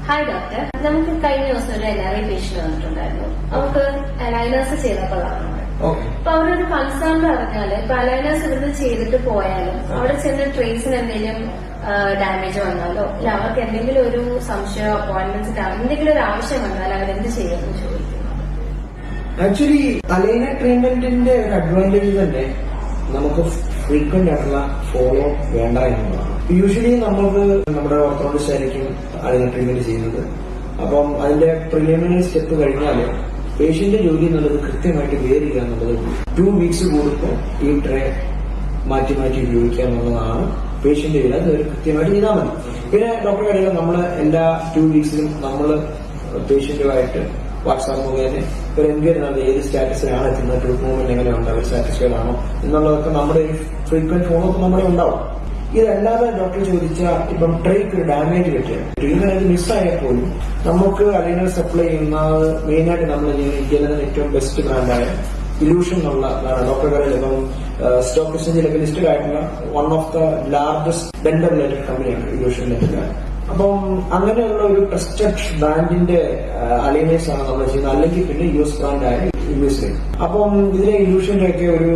Hi doctor, നമുക്ക് കഴിഞ്ഞ ദിവസം ഒരു NRI പേഷ്യന്റ് വന്നിട്ടുണ്ടായിരുന്നു. നമുക്ക് അലൈനേഴ്സ് ചെയ്തപ്പോഴാണ്. അപ്പൊ അവരൊരു കൺസേൺ പറഞ്ഞാല് ഇപ്പൊ അലൈനേഴ്സ് ഇവിടുന്ന് ചെയ്തിട്ട് പോയാലും അവിടെ ചെന്ന് ട്രേസിന് എന്തെങ്കിലും ഡാമേജ് വന്നാലോ ഇല്ല അവർക്ക് എന്തെങ്കിലും ഒരു സംശയം അപ്പോയിന്റ്മെന്റ്സ് എന്തെങ്കിലും ഒരു ആവശ്യം വന്നാൽ അവരെന്ത് ചെയ്യുമെന്ന് ചോദിക്കുന്നു. ആക്ച്വലി അലൈനർ ട്രീറ്റ്മെന്റിന്റെ ഒരു അഡ്വാൻറ്റേജ് തന്നെ നമുക്ക് ഫ്രീക്വന്റ് ആയിട്ടുള്ള ഫോളോ വേണ്ട എന്നുള്ളതാണ്. യൂഷ്വലി നമുക്ക് നമ്മുടെ ഓർത്തോഡോണ്ടിസ്റ്റ് ആയിരിക്കും അലൈനർ ട്രീറ്റ്മെന്റ് ചെയ്യുന്നത്. അപ്പം അതിന്റെ പ്രിലിമിനറി സ്റ്റെപ്പ് കഴിഞ്ഞാൽ പേഷ്യന്റ് ജോലി എന്നുള്ളത് കൃത്യമായിട്ട് വെയർ ചെയ്യുക എന്നുള്ളത് 2 വീക്സ് കൂടുമ്പോൾ ഈ ട്രേ മാറ്റി മാറ്റി ഉപയോഗിക്കുക എന്നുള്ളതാണ് പേഷ്യന്റ് ചെയ്ത് അത് കൃത്യമായിട്ട് ചെയ്താൽ മതി. പിന്നെ ഡോക്ടർ അറിയാം നമ്മള് എല്ലാ 2 വീക്സിലും നമ്മൾ പേഷ്യന്റുമായിട്ട് വാട്സാപ്പ് മുഖേന ഒരു എൻക്വയറി നടത്തി ഏത് സ്റ്റാറ്റസിലാണ് എത്തുന്നത്, ട്രൂത്ത് മൂവ്മെന്റ് എങ്ങനെയുണ്ട്, അവർ സാറ്റിസ്ഫൈഡ് ആണോ എന്നുള്ളതൊക്കെ നമ്മുടെ ഫ്രീക്വന്റ് ഫോളോ അപ്പ് നമ്മുടെ ഉണ്ടാവും. ഇതല്ലാതെ ഡോക്ടർ ചോദിച്ച ഇപ്പം ട്രേക്ക് ഡാമേജ് പറ്റുക ട്രീറ്റ്മെന്റ് അത് മിസ്സായാൽ പോലും നമുക്ക് അലൈനർ സപ്ലൈ ചെയ്യുന്നത് മെയിനായിട്ട് നമ്മൾ ഇന്ത്യയിൽ തന്നെ ഏറ്റവും ബെസ്റ്റ് ബ്രാൻഡായ ഇലൂഷൻ എന്നുള്ള ഡോക്ടർ കടയിൽ ഇപ്പം സ്റ്റോക്ക് എക്സ്ചേഞ്ചിലൊക്കെ ലിസ്റ്റഡ് ആയിട്ടുള്ള one of the largest dental related കമ്പനിയാണ് ഇലൂഷൻ നെറ്റിലാണ്. അപ്പം അങ്ങനെയുള്ള ഒരു ട്രസ്റ്റഡ് ബ്രാൻഡിന്റെ അലൈനേഴ്സ് ആണ് നമ്മൾ ചെയ്യുന്നത്. അല്ലെങ്കിൽ പിന്നെ US ബ്രാൻഡായ യുഎസ്. അപ്പം ഇതിലെ ഇലൂഷന്റെ ഒക്കെ ഒരു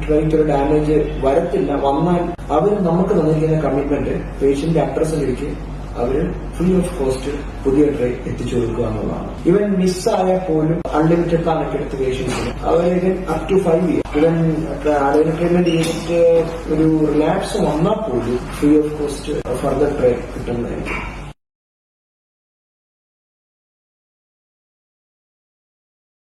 ട്രേക്ക് ഒരു ഡാമേജ് വരത്തില്ല. വന്നാൽ അവർ നമുക്ക് തന്നിരിക്കുന്ന കമ്മിറ്റ്മെന്റ് പേഷ്യന്റ് അഡ്രസ്സിലേക്ക് അവര് ഫ്രീ ഓഫ് കോസ്റ്റ് പുതിയ ട്രേ എത്തിച്ചു കൊടുക്കുക എന്നുള്ളതാണ്. ഇവൻ മിസ്സായാൽ പോലും അൺലിമിറ്റഡ് കണക്ക് എടുത്ത് പേഷ്യൻസിന് അവര് അപ് ടു 5 years ഇവൻ അലൈനർ ട്രീറ്റ്മെന്റ് ചെയ്തിട്ട് ഒരു റിലാപ്സ് വന്നാൽ പോലും free of cost further tray കിട്ടുന്നതായിരിക്കും.